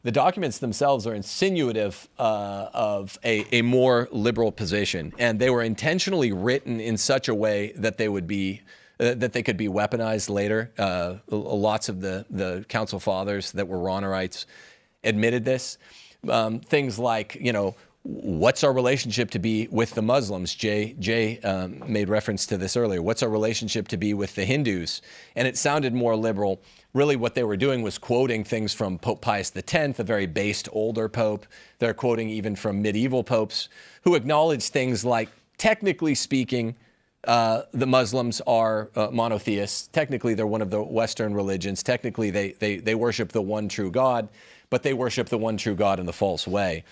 the documents themselves are insinuative of a more liberal position, and they were intentionally written in such a way that they would be that they could be weaponized later. Lots of the Council Fathers that were Ronerites admitted this. Things like, what's our relationship to be with the Muslims? Jay made reference to this earlier. What's our relationship to be with the Hindus? And it sounded more liberal. Really what they were doing was quoting things from Pope Pius X, a very based older pope. They're quoting even from medieval popes who acknowledged things like, technically speaking, the Muslims are monotheists. Technically, they're one of the Western religions. Technically, they worship the one true God, but they worship the one true God in the false way.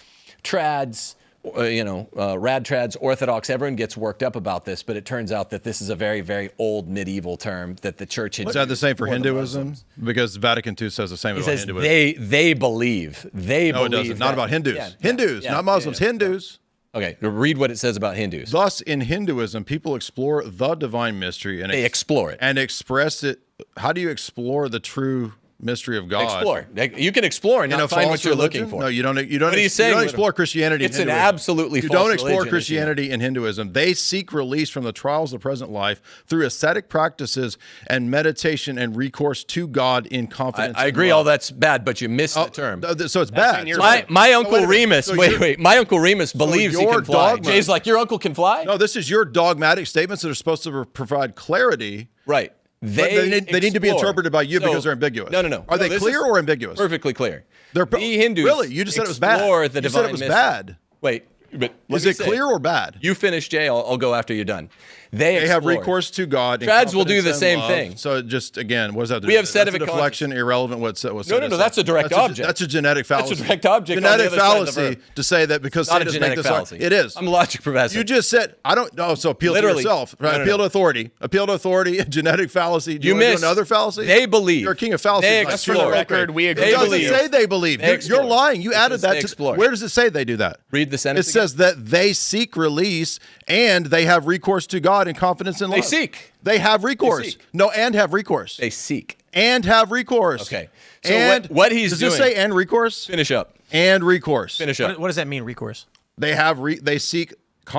Trads, rad trads, Orthodox, everyone gets worked up about this, but it turns out that this is a very, very old medieval term that the church had. Is that the same for Hinduism? Because Vatican II says the same about Hinduism. They believe. No, it doesn't. Not about Hindus. Yeah, Hindus, not Muslims. Hindus. Okay, read what it says about Hindus. Thus, in Hinduism, people explore the divine mystery and they explore it and express it. How do you explore the true mystery of God? Explore. You can explore and not find what you're looking for. No, you don't. You What are you saying? You don't explore Christianity. It's in an Hinduism. absolutely You false don't explore religion, Christianity in Hinduism. They seek release from the trials of the present life through ascetic practices and meditation and recourse to God in confidence. I agree. All that's bad, but you missed the term. So it's bad. My uncle Remus. Wait. My uncle Remus believes he can fly. Jay's like, your uncle can fly? No, this is your dogmatic statements that are supposed to provide clarity. Right. They need to be interpreted by you because they're ambiguous. No. Are they clear or ambiguous? Perfectly clear. The Hindus really? You just said it was bad. You said it was bad. Wait, but is it clear or bad? You finish, Jay. I'll go after you're done. They have recourse to God. Trads will do the same thing. So just again, what does that do? We have sedative deflection, irrelevant. What's no. That's a direct object. That's a genetic fallacy. That's a direct object. Genetic fallacy to say that because scientists make this fallacy. It is. I'm a logic professor. You just said I don't know. So appeal to yourself. Right? Appeal to authority. Appeal to authority. Genetic fallacy. Do you missed another fallacy. They believe. You're a king of fallacies. That's for the record. We agree. It doesn't say they believe. You're lying. You added that. Where does it say they do that? Read the sentence. It says that they seek release and they have recourse to God in confidence and love. They seek. They have recourse. No, and have recourse. They seek. And have recourse. Okay. So and what he's doing. Does it say and recourse? Finish up. And recourse. Finish up. What does that mean, recourse? They seek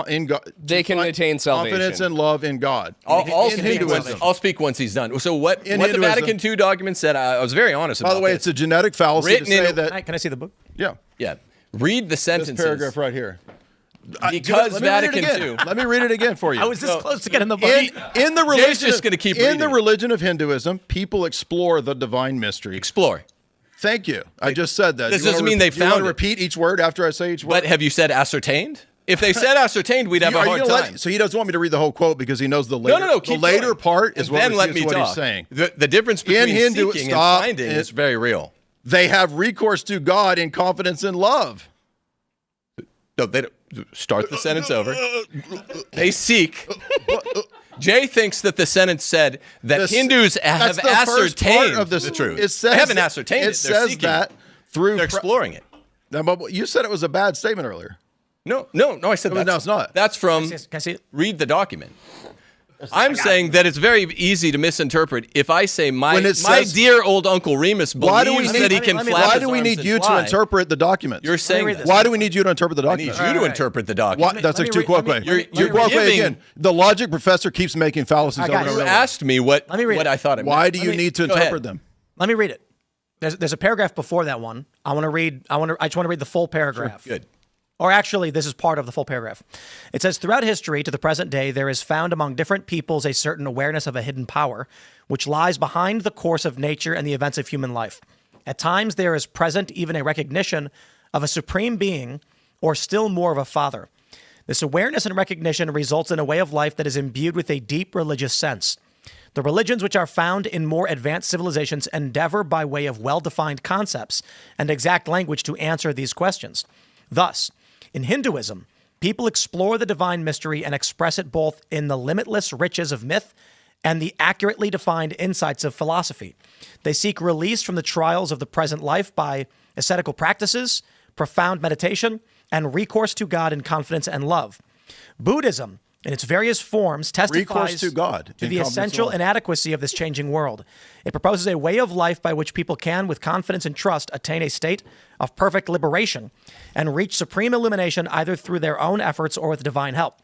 in God. They can attain salvation. Confidence and love in God. I'll speak once he's done. So what the Vatican II document said, I was very honest about. By the way, it's a genetic fallacy to say that. Can I see the book? Yeah. Yeah. Read the sentences. This paragraph right here. Because Vatican II. Let me read it again for you. I was this close to getting the book. In the religion, just going to keep reading. In the religion of Hinduism, people explore the divine mystery. Explore. Thank you. I just said that. This doesn't mean they found it. You want to repeat each word after I say each word? But have you said ascertained? If they said ascertained, we'd have a hard time. So he doesn't want me to read the whole quote because he knows the later. No. The later part is what he's saying. The difference between seeking and finding is very real. They have recourse to God in confidence and love. No, they don't. Start the sentence over. They seek. Jay thinks that the sentence said that Hindus have ascertained the truth. They haven't ascertained it. It says that through. They're exploring it. Now, but you said it was a bad statement earlier. No. I said that. No, it's not. That's from. Can I see it? Read the document. I'm saying that it's very easy to misinterpret if I say my dear old Uncle Remus believes that he can flap his arms. Why do we need you to interpret the document? You're saying that. Why do we need you to interpret the document? I need you to interpret the document. That's like too quick. You're again. The logic professor keeps making fallacies over and over. You asked me what I thought it meant. Why do you need to interpret them? Let me read it. There's a paragraph before that one. I just want to read the full paragraph. Sure. Good. Or actually, this is part of the full paragraph. It says, throughout history to the present day, there is found among different peoples a certain awareness of a hidden power, which lies behind the course of nature and the events of human life. At times, there is present even a recognition of a supreme being, or still more of a father. This awareness and recognition results in a way of life that is imbued with a deep religious sense. The religions which are found in more advanced civilizations endeavor by way of well-defined concepts and exact language to answer these questions. Thus, in Hinduism, people explore the divine mystery and express it both in the limitless riches of myth and the accurately defined insights of philosophy. They seek release from the trials of the present life by ascetical practices, profound meditation, and recourse to God in confidence and love. Buddhism in its various forms testifies to God to in the confidence essential alone. inadequacy of this changing world. It proposes a way of life by which people can, with confidence and trust, attain a state of perfect liberation and reach supreme illumination either through their own efforts or with divine help.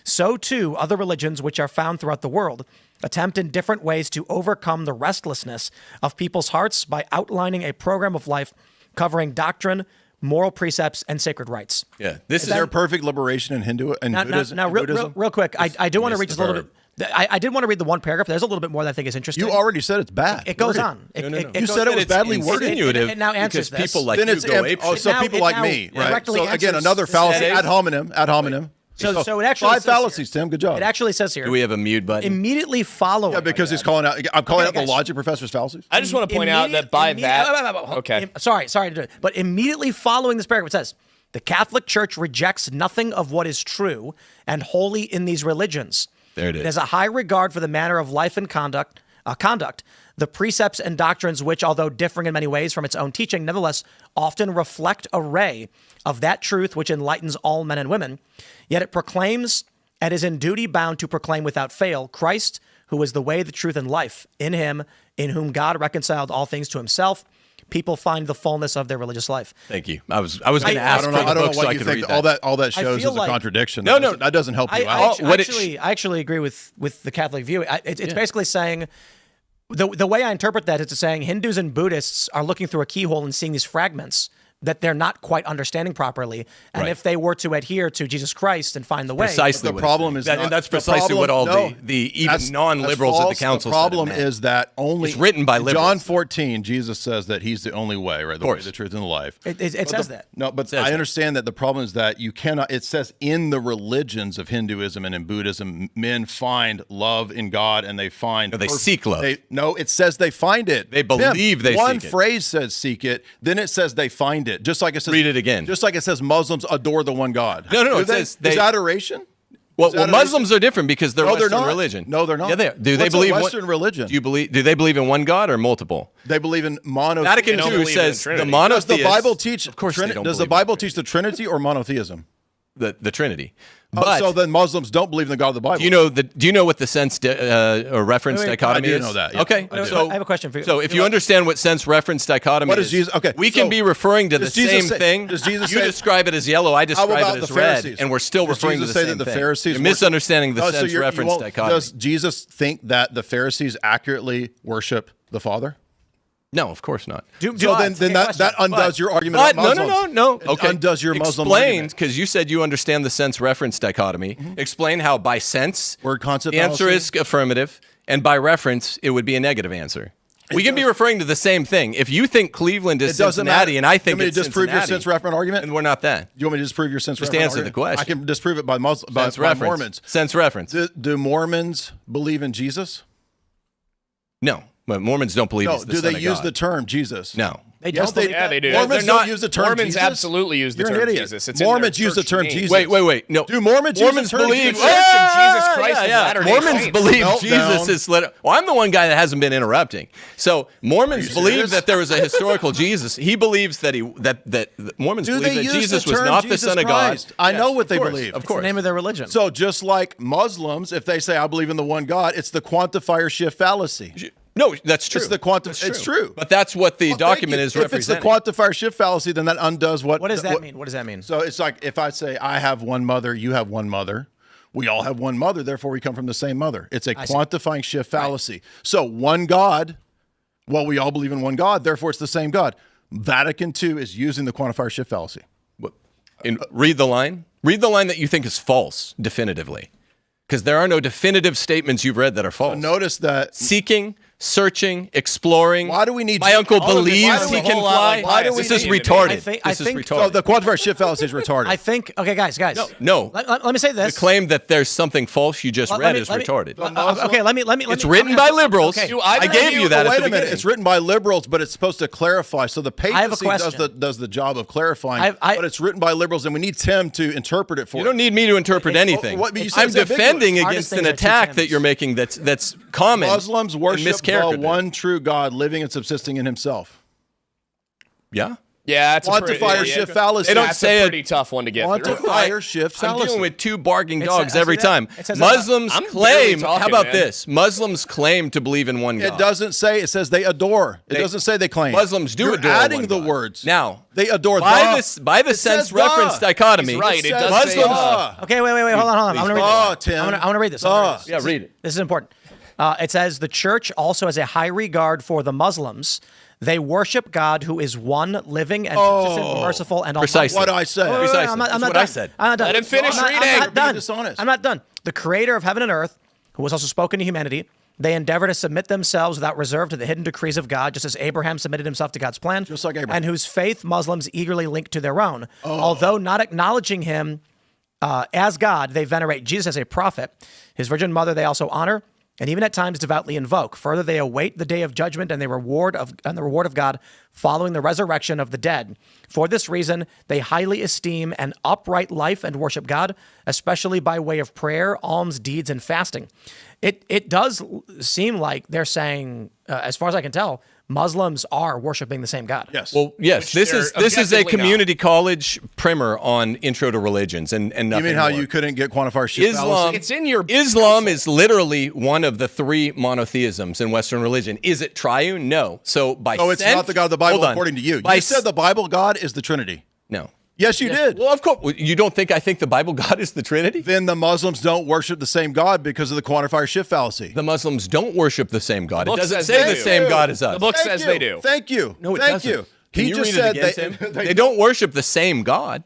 So, too, other religions which are found throughout the world attempt in different ways to overcome the restlessness of people's hearts by outlining a program of life covering doctrine, moral precepts, and sacred rights. Yeah, this Is there perfect liberation in Buddhism? Now, real quick, I do want to read just a little bit. I did want to read the one paragraph. There's a little bit more that I think is interesting. You already said it's bad. It goes Worded. on. You said it was badly worded. Insinuative It now answers because this. people like Then you it's go ape shit. so now- people it like now me, right? directly So again, answers another this fallacy. headache. Ad hominem. So it actually 5 says fallacies, here, Tim. Good job. It actually says here. Do we have a mute button? Immediately following. Yeah, because he's calling out. I'm calling out the guys. logic professor's fallacies. I just want to point out that by that. Okay. Sorry to do it. But immediately following this paragraph, it says, the Catholic Church rejects nothing of what is true and holy in these religions. There it is. It has a high regard for the manner of life and conduct, the precepts and doctrines which, although differing in many ways from its own teaching, nevertheless often reflect a ray of that truth which enlightens all men and women. Yet it proclaims and is in duty bound to proclaim without fail Christ, who is the way, the truth, and life. In him, in whom God reconciled all things to himself, people find the fullness of their religious life. Thank you. I was going to ask I for don't the know book so what I you could think. read that. All that shows feel is a like- contradiction. No, That doesn't help you out. I actually agree with the Catholic view. It's basically saying the way I interpret that is it's saying Hindus and Buddhists are looking through a keyhole and seeing these fragments that they're not quite understanding properly. And Right. if they were to adhere to Jesus Christ and find the way, Precisely. The what problem it's is saying. not, and that's the precisely problem- what all no, the even that's non-liberals at the false. council The problem said it meant. is that only It's written by liberals. John 14, Jesus says that he's the only way, right? The way, course. the truth, and the life. it says that. No, but says I that. understand that the problem is that you cannot. It says in the religions of Hinduism and in Buddhism, men find love in God, and they find No, they seek love. It says they find it. They believe they one seek it. phrase says seek it, then it says they find it. Just like it says. Read it again. Just like it says Muslims adore the one God. No, Do it says is adoration. Well, Is adoration- Muslims are different because they're No, they're Western not. religion. No, they're not. Yeah, they are. Do they What's a believe Western religion? Do they believe in one God or multiple? They believe in monotheism. Vatican don't II believe in says the Trinity. Does monotheist. the Bible teach? Of course, they don't does the believe in Bible teach the Trinity or monotheism? the Trinity. Oh, But so then Muslims don't believe in the God of the Bible. do you know what the sense or reference Wait, dichotomy I do is? know that, yeah. Okay, I do. so I have a question for you. So if you understand what sense reference dichotomy What is, is Jesus- okay, we can so be referring to the does Jesus same say- thing. does Jesus you say- describe it as yellow, I How describe about it as the red, Pharisees? and we're still Does referring Jesus to the say same that the thing. Pharisees You're worship- misunderstanding the Oh, so sense you reference won't- dichotomy. Does Jesus think that the Pharisees accurately worship the Father? No, of course not. So then that undoes your argument But about Muslims. no. It Okay. undoes your Muslim Explain, argument. because you said you understand the sense reference dichotomy. Explain how by sense Word concept the answer fallacy. is affirmative, and by reference it would be a negative answer. We can be referring to the same thing. If you think Cleveland is It doesn't Cincinnati, matter. and I think You want me it's to disprove your Cincinnati, sense reference argument? and we're not that. You want me to disprove your sense Just reference answer the argument? question. I can disprove it by Sense by reference. Mormons. Sense reference. Do Mormons believe in Jesus? No, but Mormons don't believe No. he's the Do Son they of use God. the term Jesus? No. They Yes, don't believe Yeah, that. they do. Mormons They're don't use the term Mormons Jesus? absolutely use the You're an term idiot. Jesus. It's in Mormons their use the church term name. Jesus. Wait. No. Do Mormons use the term believe Jesus? Church of Jesus Christ of yeah. Latter-day Mormons Saints. believe Melt Jesus down. is well, I'm the one guy that hasn't been interrupting. So Mormons believe serious? that there was a historical Jesus. He believes that Mormons Do believe they that use Jesus the was term not Jesus the Son of God. Christ? I know what they of course, believe. Of It's course. the name of their religion. So just like Muslims, if they say I believe in the one God, it's the quantifier shift fallacy. No, that's true. It's the It's true. But that's what the Well, thank document you. is If it's the representing. quantifier shift fallacy, then that undoes what. what does that mean? What does that mean? So it's like if I say I have one mother, you have one mother. We all have one mother, therefore we come from the same mother. It's a quantifying shift fallacy. So one God, well, we all believe in one God, therefore it's the same God. Vatican II is using the quantifier shift fallacy. Read the line. Read the line that you think is false definitively. Because there are no definitive statements you've read that are false. Notice that. Seeking, searching, exploring. Why do we need My uncle all of this? Why believes do we- he can whole lot fly. like bias This is in the debate. retarded. I think- This is I think- retarded. So the quantifier shift fallacy is retarded. I think. Okay, guys. No. Let me say this. The claim that there's something false you just read is retarded. Okay, let me. It's written by liberals. Okay. I gave you that. But at wait the a minute. beginning. It's written by liberals, but it's supposed to clarify. So the have a papacy question. does the job of clarifying, I- but it's written by liberals, and we need Tim to interpret it for You us. don't need me to interpret anything. what- you said I'm it's ambiguous. defending Hardest against an things are two attack that channels. you're making that's common. Muslims and worship the mischaracterized. one true God living and subsisting in himself. Yeah. Yeah, it's Quantifier shift fallacy. They don't That's say a it. pretty tough one to get through. Quantifier shift I'm fallacy. dealing with two barking dogs says- every I see that. time. It says Muslims I'm barely claim. talking, How about man. this? Muslims claim to believe in one God. It doesn't say. It says they adore. It doesn't say they claim. Muslims do You're adore adding one the God. words. Now, they adore by the. the sense says reference the. dichotomy. He's right. It does say Muslims. the. Okay, wait. Hold on. I'm going to read this. Tim. I want to read this. I wanna read this. Yeah, read it. This is important. It says, the church also has a high regard for the Muslims. They worship God who is one, living, and subsistent, merciful, and almighty. Precisely. What I said. Wait, Precisely. I'm not That's what done. I said. I'm not done. Let him finish I'm not- reading. I'm You're not done. being dishonest. I'm not done. The creator of heaven and earth, who was also spoken to humanity, they endeavor to submit themselves without reserve to the hidden decrees of God, just as Abraham submitted himself to God's plan. Just like Abraham. And whose faith Muslims eagerly link to their own. Although not acknowledging him as God, they venerate Jesus as a prophet. His virgin mother they also honor, and even at times devoutly invoke. Further, they await the day of judgment and the reward of God following the resurrection of the dead. For this reason, they highly esteem an upright life and worship God, especially by way of prayer, alms, deeds, and fasting. It does seem like they're saying, as far as I can tell, Muslims are worshiping the same God. Yes. Well, yes, Which this they're is a objectively not. community college primer on intro to religions and nothing You mean how more. you couldn't get quantifier shift Islam, fallacy? It's in your Islam is literally one of the three monotheisms in Western religion. Is it triune? No. So by No, it's sense- not the God of the Bible Hold on. according to you. By You said the Bible God is the Trinity. No. Yes, you did. Well, of course. You don't think I think the Bible God is the Trinity? Then the Muslims don't worship the same God because of the quantifier shift fallacy. The Muslims don't worship the same God. It book doesn't says say they the do. same God as us. The book Thank says you. they do. Thank you. No, it Thank doesn't. you. Can He you just read it said again, Tim? They don't worship the same God.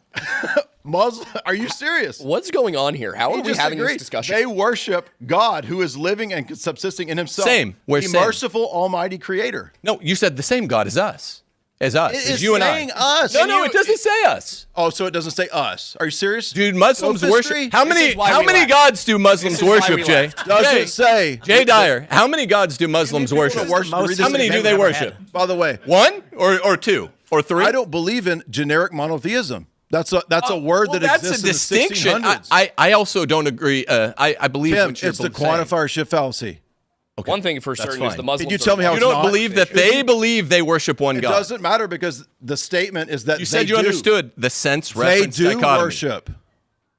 Muslim. Are you serious? What's going on here? How are He we just having this agreed. discussion? They worship God who is living and subsisting in himself. Same. We're the same. merciful, almighty creator. No, you said the same God as us. As us. It as is you and saying I. us. No, And no, you- it doesn't say us. Oh, so it doesn't say us. Are you serious? Dude, Muslims Sophistry? worship. How This many is why we many left. gods do Muslims This is why worship, we Jay? left. Doesn't Jay, say. Jay Dyer, how many gods do Muslims worship? worship- Most read How this many again. do they I've ever worship? had. By the way, One or two or three? I don't believe in generic monotheism. That's a word Well, that that's exists a distinction. in the 1600s. I also don't agree. I believe Tim, what you're it's the both saying. quantifier shift fallacy. One thing for certain is fine. the Muslims. Did you tell me how You it's don't not? believe that they believe they worship one It God. doesn't matter because the statement is that You said they you do. understood the sense They reference do dichotomy. worship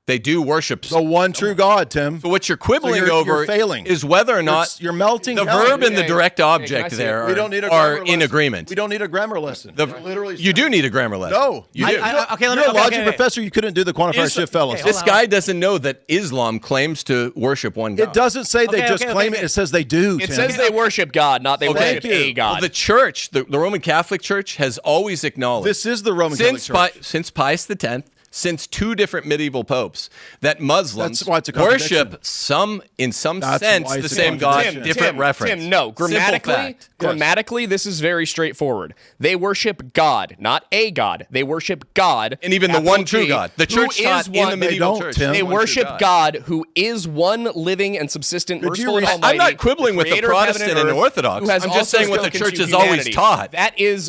They do worship. the one true God, Tim. So what you're quibbling you're over failing. is whether or not You're melting the down. verb and the Hey, direct hey, can I object see there it? We don't need a are grammar in lesson. agreement. We don't need a grammar lesson. Literally, You do need a grammar lesson. No, you I- do. okay, let me- You're a okay, logic okay. professor. You couldn't do the quantifier Is- shift fallacy. hold This on. guy doesn't know that Islam claims to worship one God. It doesn't say they Okay, just okay, claim okay. it. It says they do. It Tim. says they worship God, not they worship you. a God. Well, the church, the Roman Catholic Church, has always acknowledged This is the Roman Catholic Church. since Pius X, since two different medieval popes, that Muslims That's why it's a contradiction. worship in some That's sense why the it's a same God, contradiction. different reference. Tim, no. Simple Grammatically, fact. grammatically, this is very straightforward. They worship God, not a God. They worship God, And even the capital one true G, God. The who church is taught in one- the medieval don't, church. Tim. They one true worship God, who is one living and subsistent, Did you merciful and read- almighty. I'm not quibbling with the creator of heaven Protestant and earth, Orthodox. who has I'm just also saying what the spoken church to has always humanity. taught. That is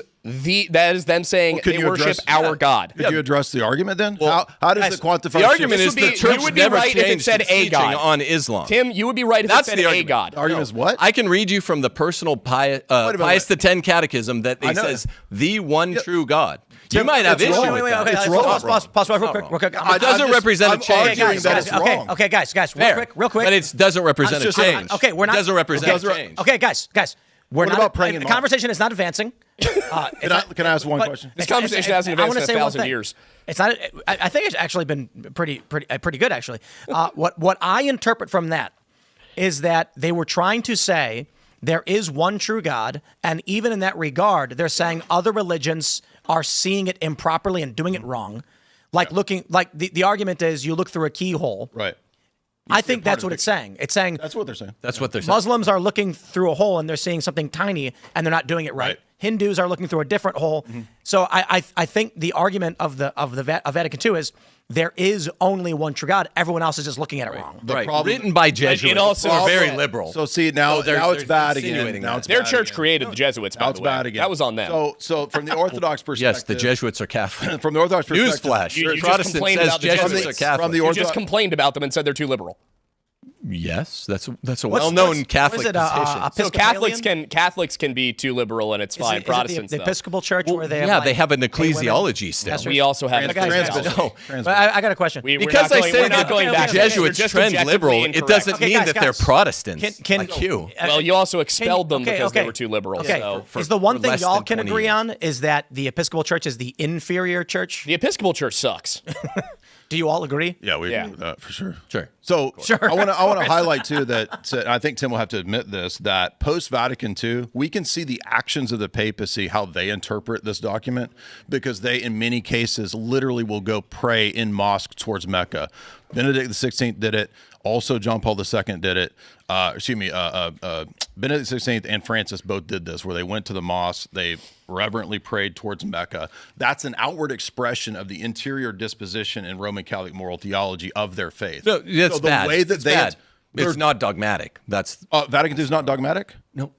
them saying Well, can they you worship address- our God. Could you address the argument then? Well, how does guys, the quantifier The argument shift is This would the be- church you would be never right if it changed said its a teaching God. on Islam. Tim, you would be right if That's it said the a argument. God. The argument is what? I can read you from the personal Pius minute. X Catechism that I it know. says the one true God. You Tim, might have it's issue wrong. with Wait, that. okay, It's pause, wrong. pause, real Not quick, wrong. real quick. It doesn't represent a change. arguing that it's wrong. Okay, guys, Fair. real quick. But it doesn't represent a just- change. Okay, we're not. It doesn't represent okay, a change. Okay, guys, we're What not. about praying in the March? conversation is not advancing. Can I ask one question? This conversation hasn't I wanna advanced in say one 1,000 thing. years. It's not. I think it's actually been pretty good actually. What I interpret from that is that they were trying to say there is one true God, and even in that regard, they're saying other religions are seeing it improperly and doing it wrong. Like the argument is you look through a keyhole. Right. I think that's what it's saying. It's saying That's what they're saying. That's what they're saying. Muslims are looking through a hole and they're seeing something tiny and they're not doing it right. Hindus are looking through a different hole. So I think the argument of Vatican II is there is only one true God. Everyone else is just looking at it wrong. Right. problem- Written by Jesuits. also who are said- very liberal. So see now So they're it's bad insinuating again. Now that. it's Their bad church again. created the Jesuits, by Now the it's way. bad again. That was on them. So from the Orthodox perspective, Yes, the Jesuits are Catholic. From the Orthodox perspective, Newsflash. You just Protestant complained says about the Jesuits Jesuits. are Catholic. From the You Orthodox, just complained about them and said they're too liberal. Yes, that's a well-known Catholic what is it, position. So Catholics can be be liberal and it's fine. Is it Protestants, the though. Episcopal Church where they have Yeah, like, they have an gay women? ecclesiology still. That's right. We also have But I got a question. Because I say that back the to this. Jesuits You're just trend objectively liberal, it incorrect. doesn't Okay, mean guys, that they're guys. Protestants Can- like you. Well, you also expelled them because they okay. were too liberal. Okay, So. is the one for thing less y'all than can 20 agree years. on is that the Episcopal Church is the inferior church? The Episcopal Church sucks. Do you all agree? Yeah, we Yeah. agree with that for sure. Sure. So I want to highlight too that I think Tim will have to admit this, that post Vatican II, we can see the actions of the papacy, how they interpret this document, because they in many cases literally will go pray in mosque towards Mecca. Benedict XVI did it. Also, John Paul II did it. Benedict XVI and Francis both did this, where they went to the mosque, they reverently prayed towards Mecca. That's an outward expression of the interior disposition in Roman Catholic moral theology of their faith. No, that's So the bad. way that It's they- bad. they're- It's not dogmatic. That's Vatican II is not dogmatic?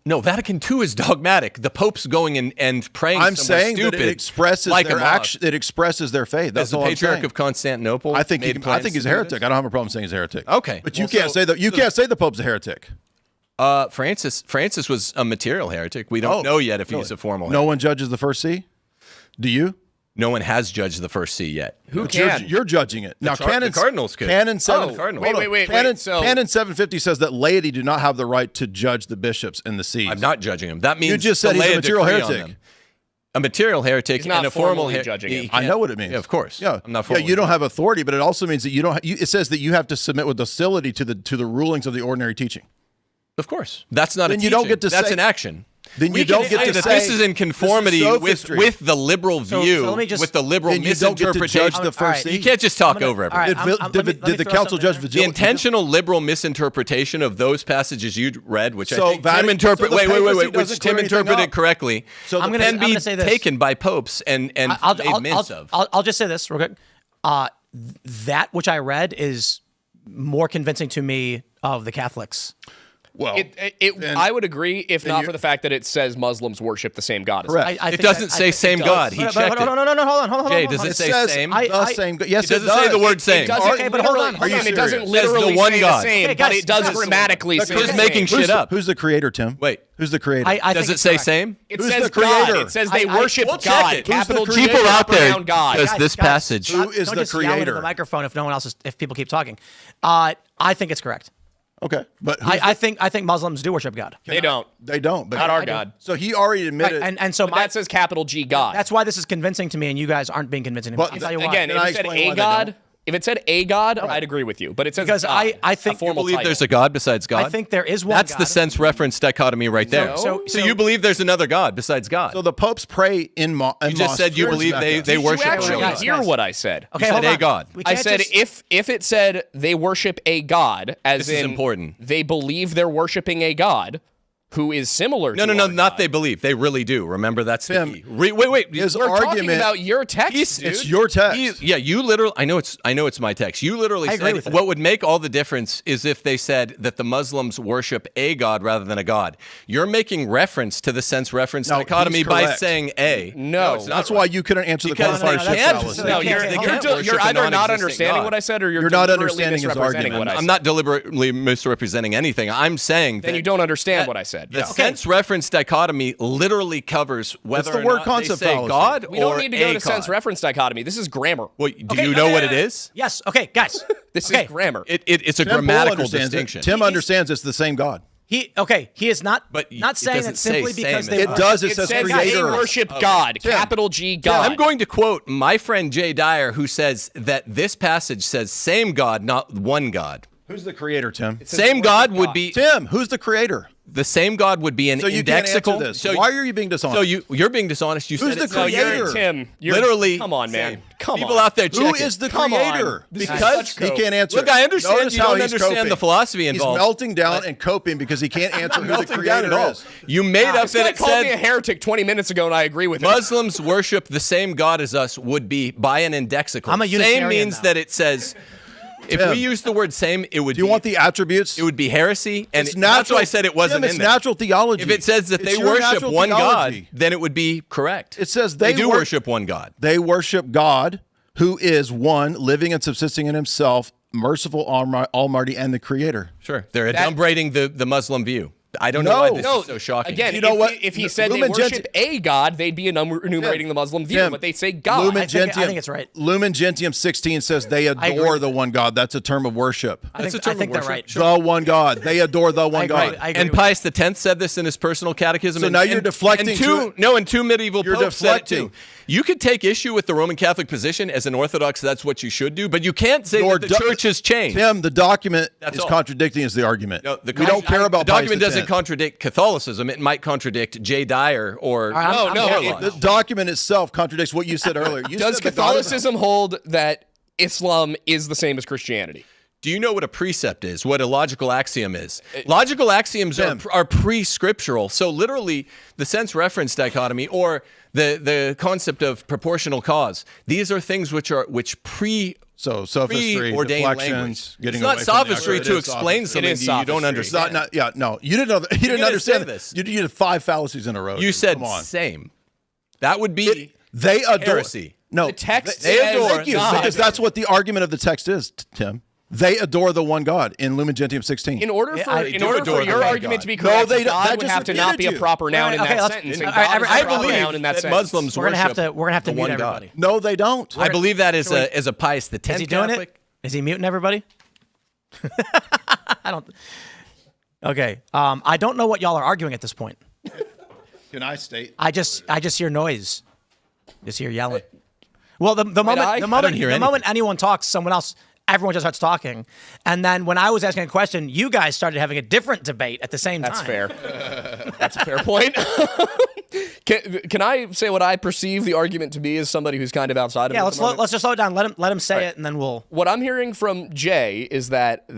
no. Vatican II is dogmatic. The Pope's going and praying. I'm somewhere saying stupid, that it expresses like their a mosque. action. It expresses their faith. That's As the all I'm Patriarch saying. of Constantinople. I think made plans he's to a do heretic. this? I don't have a problem saying he's a heretic. Okay. But you can't say that. You can't say the Pope's a heretic. Francis was a material heretic. We don't know yet if he's a formal heretic. No one judges the first see. Do you? No one has judged the first see yet. Who But can? You're judging it now. the Cardinals could. Canon 7. the Cardinals. hold on. Wait, Canon, so- Canon 750 says that laity do not have the right to judge the bishops and the sees. I'm not judging him. That means You just said to he's a lay material decree on heretic. them. A material heretic He's not and a formal formally judging him. I know what it means. Yeah, of course. Yeah, I'm not yeah. formally You don't have authority, but it also means that you don't. It says that you have to submit with docility to the rulings of the ordinary teaching. Of course. That's not Then a you don't teaching. get to That's say- an action. Then We you don't can get say to that say this is in conformity this is with sophistry. the liberal view, so let me just- with the liberal Then you don't get to misinterpretation. judge the All first right. see. You can't just talk I'm gonna- over all right, everything. I'm- let me Did the throw council something judge there. The vigilance? intentional liberal misinterpretation of those passages you read, which So I think Vatican- Tim interpret. so the papacy which doesn't Tim clear anything interpreted up. correctly. So can the- be I'm gonna say this. taken by popes and made mince of. I'll just say this real quick. That which I read is more convincing to me of the Catholics. Well, I would agree if not you- for the fact that it says Muslims worship the same God as Correct. us. I It think doesn't that- I say think same does. God. He But- checked but- it. no, hold on. Jay, hold does on. it say says same? the same. Yes, It doesn't say the word same. It doesn't Okay, but hold on, literally- hold on. It doesn't Says literally the one say God. the same, Okay, but guys, it does guys, grammatically say Just the making same. shit up. Who's the creator, Tim? Wait. Who's the creator? I Does think it say correct. same? It Who's says the creator? God. It says they I- worship we'll check God. it. Who's the Capital G, creator? People out there, pronoun God. does this passage? Who is don't the just yell into creator? the microphone if no one else is, if people keep talking. I think it's correct. Okay, but I think Muslims do worship God. They don't. they don't. But Not our God. So he already admitted. Right, and so But that says capital G God. that's why this is convincing to me, and you guys aren't being convincing to me. But I'll tell you why. Again, Can if I it said explain why a they God, don't? if it said a God, I'd agree with you. But it says Because God, I think- a formal You believe title. there's a God besides God? I think there is one That's God. the sense reference dichotomy right there. So- So you believe there's another God besides God? so the popes pray in you just said you believe they You worship actually real God. hear what I said. Okay, You hold said a on. God. We I can't said just- if it said they worship a God, as This is in important. they believe they're worshiping a God who is similar to No, our not God. they believe. They really do. Remember, that's the Tim, key. Wait. his We're talking argument- about your text, dude. It's your text. Yeah, you literally. I know it's my text. You literally I agree said with that. what would make all the difference is if they said that the Muslims worship a God rather than a God. You're making reference to the sense reference No, dichotomy he's by correct. saying a. No. it's not That's right. why you couldn't answer the Because qualifier they ship can't- fallacy. No, They you're, can't you're, worship you're a either not non-existent understanding God. what I said or you're not deliberately understanding his misrepresenting argument. what I said. I'm not deliberately misrepresenting anything. I'm saying Then that you don't understand what I said. the sense reference dichotomy literally covers whether the or word not concept they say fallacy. God We or don't need to go a to sense God. reference dichotomy. This is grammar. Well, do Okay, you know what it is? Yes. Okay, guys. This okay. is grammar. It's a Tim Pool grammatical understands it. distinction. Tim understands it's the same God. He is not But not it saying doesn't it simply say because same. they It does. It It says says they creator. worship God, Tim. capital G God. I'm going to quote my friend Jay Dyer, who says that this passage says same God, not one God. Who's the creator, Tim? Same God would be Tim, who's the creator? the same God would be an So you can't indexical. answer this. So Why are you being dishonest? So you're being dishonest. You Who's said the it's no, creator? you're Tim. You're, literally. Come on, man. same. Come People on. out there. Who check is it. the Come on. creator? This is Because such he cope. can't answer. Look, I understand Notice you how don't he's understand coping. the philosophy involved. He's melting down and coping because he can't answer who the Melting down creator at all. is. You made up This guy that it called me a said heretic 20 minutes ago, and I agree with him. Muslims worship the same God as us would be by an indexical. I'm a Same Unitarian means now. that it says. If Tim, we use the word same, it would. Do you want the attributes? It would be heresy, and It's that's why I said it wasn't Tim, it's in there. natural theology. If it says that It's they your worship natural one theology. God, then it would be correct. It says they they do wor- worship one God. They worship God, who is one, living and subsisting in himself, merciful, almighty, and the creator. Sure. They're adumbrating the Muslim view. I don't know why this is so shocking. Again, You know what? if he said they Lumen worship a god, they'd be enumerating the Muslim view, but they say God. Lumen I think Gentium, it's right. Lumen Gentium 16 says they agree adore with the one God. That's a term of worship. I think term of they're worship. right. The one God. They adore the one God. I agree And with Pius X said this in his personal catechism. So now you're deflecting And to two medieval You're popes said it deflecting. too. You could take issue with the Roman Catholic position as an Orthodox. That's what you should do. But you can't say Nor that the church has changed. Tim, the document That's is all. contradicting is the argument. No, we don't care about the document Pius doesn't X. contradict Catholicism. It might contradict J. Dyer or I'm no, The document itself contradicts what you said earlier. You Does said that God is- Catholicism hold that Islam is the same as Christianity? Do you know what a precept is? What a logical axiom is? Logical axioms are pre-scriptural. So literally, the sense-reference dichotomy or the concept of proportional cause. These are things which So sophistry, preordained deflections, language. getting It's not away from the sophistry actual- to It is explain sophistry. something It is you don't sophistry. understand. No, you didn't know that. You didn't gonna understand say this. You did 5 fallacies in a row. You dude. said Come on. same. That would be They adore. heresy. No, The text they says adore. Thank you, God. because that's what the argument of the text is, Tim. They adore the one God in Lumen Gentium 16. In order for adore your the argument God. to be No, correct, they don't. God That would just have to not be a repeated you. proper noun in Okay, that let's- sentence. I- And God is I a proper believe noun in that that sentence. Muslims We're gonna have worship to the mute one everybody. God. No, they don't. I believe that as a Pius X Is he doing Catholic. it? Is he muting everybody? I don't. Okay. I don't know what y'all are arguing at this point. Can I state? I just hear noise. Just hear yelling. Well, the I moment hear the anything. moment anyone talks, everyone just starts talking. And then when I was asking a question, you guys started having a different debate at the same time. That's fair. That's a fair point. Can I say what I perceive the argument to be as somebody who's kind of outside of it? Yeah, at the moment? let's just slow it down. Let him say it, and then we'll. What I'm hearing from Jay is that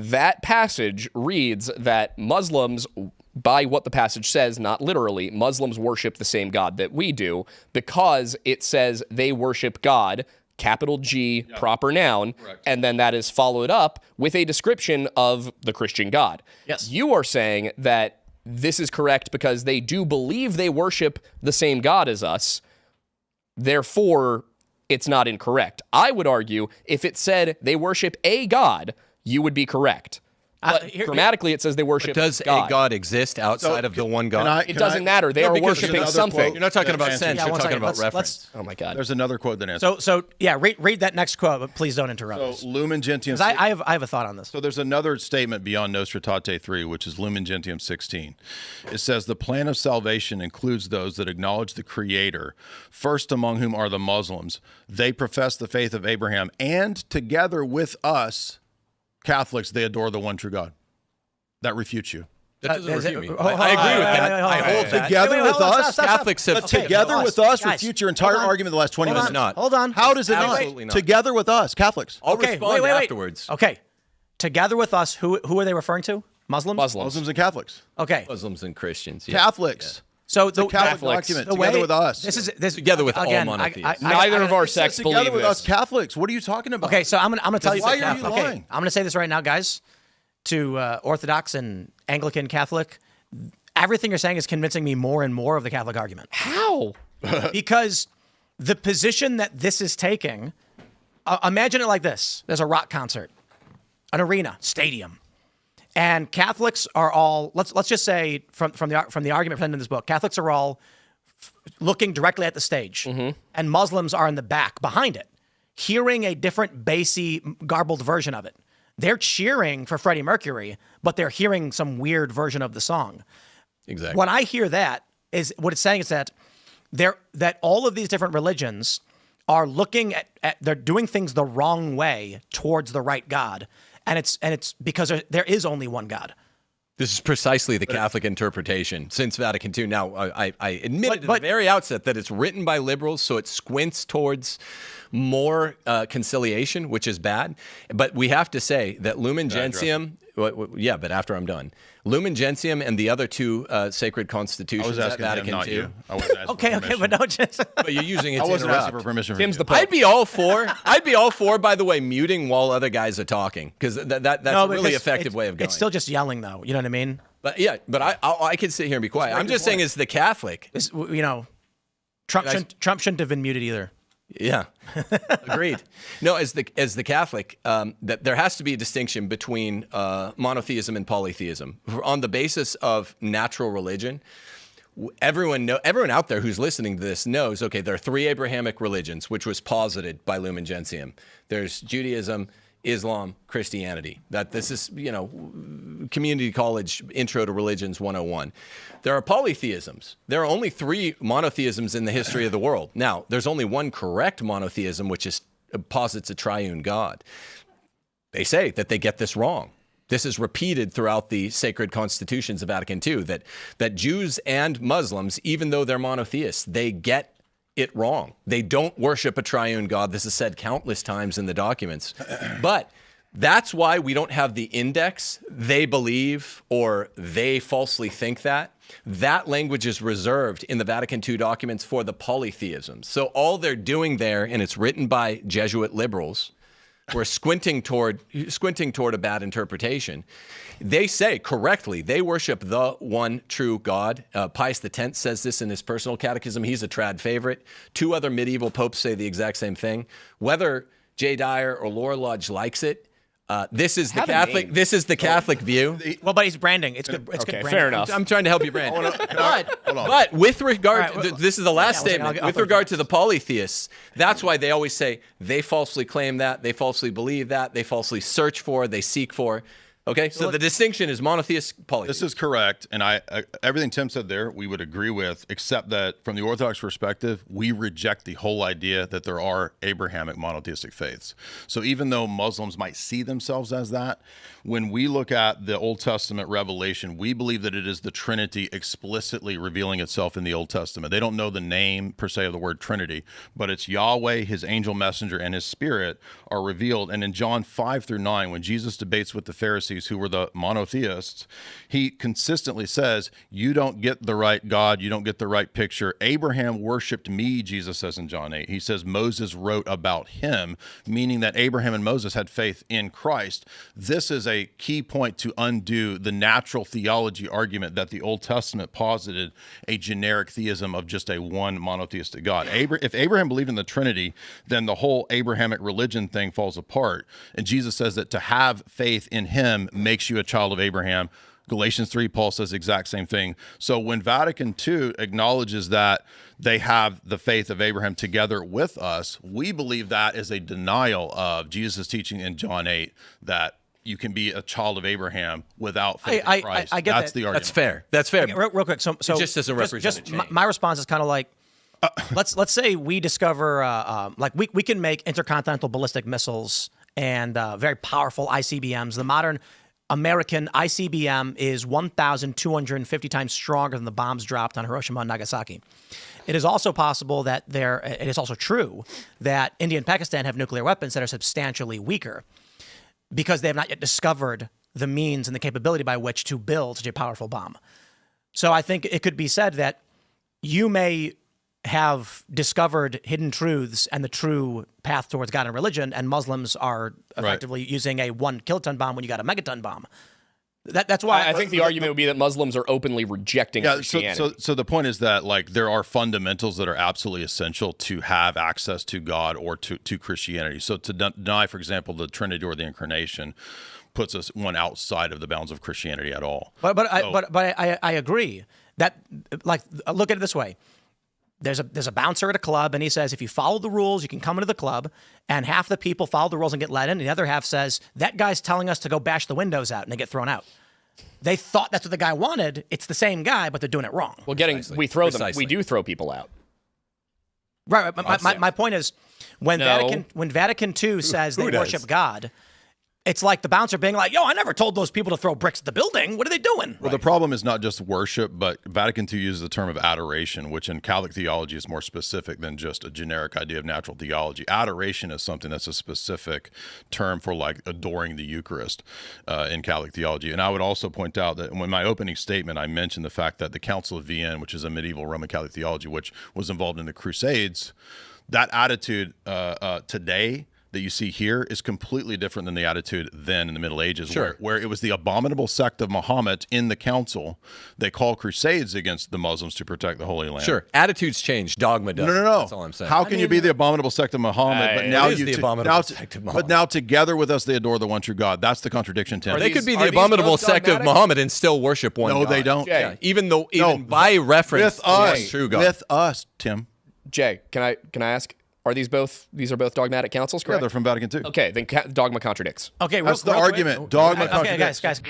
passage reads that Muslims, by what the passage says, not literally, Muslims worship the same God that we do because it says they worship God, capital G, proper noun, and then that is followed up with a description of the Christian God. Yes. You are saying that this is correct because they do believe they worship the same God as us, therefore it's not incorrect. I would argue if it said they worship a God, you would be correct. But grammatically, it says they worship Does God. a God exist outside of the one God? It doesn't matter. They are because worshiping another something. quote. You're not talking about Yeah, sense. yeah, You're one talking second. about reference. Oh my God. There's another quote that answers. So yeah, read that next quote, but please don't interrupt. So Lumen Gentium. 'Cause I have a thought on this. So there's another statement beyond Nostra Aetate 3, which is Lumen Gentium 16. It says the plan of salvation includes those that acknowledge the Creator, first among whom are the Muslims. They profess the faith of Abraham, and together with us, Catholics, they adore the one true God. That refutes you. That doesn't Is it- refute me. hold on, I agree with wait, that. wait, I hold that. Together with hold on, us, stop. Catholics have but together with us Guys, refutes your entire hold on. argument the last 20 Hold minutes. on. not. Hold on. How does it Absolutely not? not. Together with us, Catholics. I'll Okay, respond wait. afterwards. Okay. Together with us, who are they referring to? Muslims? Muslims and Catholics. Okay. Muslims and Christians. Yeah. Catholics. So the Catholic Catholics. document. the Together way- with us. This Together with all again, monotheists. Neither of our It says sects believe together with us, this. Catholics. What are you talking about? Okay, so I'm gonna tell you Why something. are you Okay, lying? I'm gonna say this right now, guys. To Orthodox and Anglican Catholic, everything you're saying is convincing me more and more of the Catholic argument. How? Because the position that this is taking, imagine it like this: there's a rock concert, an arena, stadium, and Catholics are all. Let's just say from the argument presented in this book, Catholics are all looking directly at the stage, and Muslims are in the back behind it, hearing a different bassy, garbled version of it. They're cheering for Freddie Mercury, but they're hearing some weird version of the song. Exactly. When I hear that, is what it's saying is that that all of these different religions are looking at they're doing things the wrong way towards the right God, and it's because there is only one God. This is precisely the Catholic interpretation since Vatican II. Now, I admitted at But- the very outset that it's written by liberals, so it squints towards more conciliation, which is bad. But we have to say that Lumen Gentium, yeah, but after I'm done, Lumen Gentium and the other two sacred I constitutions was at asking him, Vatican not II. you. I wasn't asking Okay, for but permission. don't just. But you're using it I to wasn't asking interrupt. for permission. Tim's from the you. Pope. I'd be all for, by the way, muting while other guys are talking, because that's a really because effective it's- way of going. It's still just yelling, though. You know what I mean? But yeah, but I can sit here and be quiet. I'm just saying, as the Catholic, Trump shouldn't have been muted either. Yeah, agreed. No, as the Catholic, that there has to be a distinction between monotheism and polytheism on the basis of natural religion. Everyone out there who's listening to this knows. Okay, there are three Abrahamic religions, which was posited by Lumen Gentium. There's Judaism, Islam, Christianity. That this is, community college intro to religions 101. There are polytheisms. There are only three monotheisms in the history of the world. Now, there's only one correct monotheism, which posits a triune God. They say that they get this wrong. This is repeated throughout the sacred constitutions of Vatican II, that Jews and Muslims, even though they're monotheists, they get it wrong. They don't worship a triune God. This is said countless times in the documents. But that's why we don't have the index, they believe, or they falsely think that. That language is reserved in the Vatican II documents for the polytheisms. So all they're doing there, and it's written by Jesuit liberals, we're squinting toward a bad interpretation. They say correctly they worship the one true God. Pius X says this in his personal catechism. He's a trad favorite. Two other medieval popes say the exact same thing. Whether J. Dyer or Laura Lodge likes it, this is the Catholic. This is the Catholic view. Well, but he's branding. It's good. It's Okay, good fair branding. enough. I'm trying to help you, Brandon. But with regard, this is the last statement. With regard to the polytheists, that's why they always say they falsely claim that, they falsely believe that, they falsely search for, they seek for. Okay, so the distinction is monotheist, polytheist. This is correct, and everything Tim said there we would agree with, except that from the Orthodox perspective, we reject the whole idea that there are Abrahamic monotheistic faiths. So even though Muslims might see themselves as that, when we look at the Old Testament revelation, we believe that it is the Trinity explicitly revealing itself in the Old Testament. They don't know the name per se of the word Trinity, but it's Yahweh, his angel messenger, and his spirit are revealed. And in John 5-9, when Jesus debates with the Pharisees, who were the monotheists, he consistently says, you don't get the right God, you don't get the right picture. Abraham worshiped me, Jesus says in John 8. He says Moses wrote about him, meaning that Abraham and Moses had faith in Christ. This is a key point to undo the natural theology argument that the Old Testament posited a generic theism of just a one monotheistic God. If Abraham believed in the Trinity, then the whole Abrahamic religion thing falls apart. And Jesus says that to have faith in him makes you a child of Abraham. Galatians 3, Paul says the exact same thing. So when Vatican II acknowledges that they have the faith of Abraham together with us, we believe that is a denial of Jesus' teaching in John 8 that you can be a child of Abraham without faith in Christ. I get That's that. the argument. That's fair. That's fair. Okay, real quick. So it just doesn't represent a change. My response is kind of like, let's say we discover we can make intercontinental ballistic missiles and very powerful ICBMs. The modern American ICBM is 1,250 times stronger than the bombs dropped on Hiroshima and Nagasaki. It is also possible that it is also true that India and Pakistan have nuclear weapons that are substantially weaker because they have not yet discovered the means and the capability by which to build such a powerful bomb. So I think it could be said that you may have discovered hidden truths and the true path towards God and religion, and Muslims are effectively using a 1 kiloton bomb when you got a megaton bomb. That's why I think the argument would be that Muslims are openly rejecting Christianity. So the point is that there are fundamentals that are absolutely essential to have access to God or to Christianity. So to deny, for example, the Trinity or the Incarnation puts us one outside of the bounds of Christianity at all. But I agree that, look at it this way. There's a bouncer at a club, and he says, if you follow the rules, you can come into the club, and half the people follow the rules and get let in, and the other half says, that guy's telling us to go bash the windows out, and they get thrown out. They thought that's what the guy wanted. It's the same guy, but they're doing it wrong. Well, we do throw people out. Right. My point is, when Vatican II says they worship God, it's like the bouncer being like, yo, I never told those people to throw bricks at the building. What are they doing? Well, the problem is not just worship, but Vatican II uses the term of adoration, which in Catholic theology is more specific than just a generic idea of natural theology. Adoration is something that's a specific term for adoring the Eucharist in Catholic theology. And I would also point out that in my opening statement, I mentioned the fact that the Council of Vienne, which is a medieval Roman Catholic theology, which was involved in the Crusades, that attitude today that you see here is completely different than the attitude then in the Middle Ages, Sure. where it was the abominable sect of Muhammad in the council. They call crusades against the Muslims to protect the Holy Land. Sure, attitudes change. Dogma does. No. That's all I'm saying. How can you be the abominable sect of Muhammad, but now It is you the abominable sect of Muhammad. But now together with us, they adore the one true God. That's the contradiction, Tim. They could be Are the these abominable both sect of dogmatic? Muhammad and still worship one No, God. they don't. Jay. Yeah, even by reference, With us, to true God. with us, Tim. Jay, can I ask? Are these both dogmatic councils, Yeah, correct? they're from Vatican II. Okay, then dogma contradicts. Okay, That's the real quick. argument. Dogma Okay, contradicts. guys.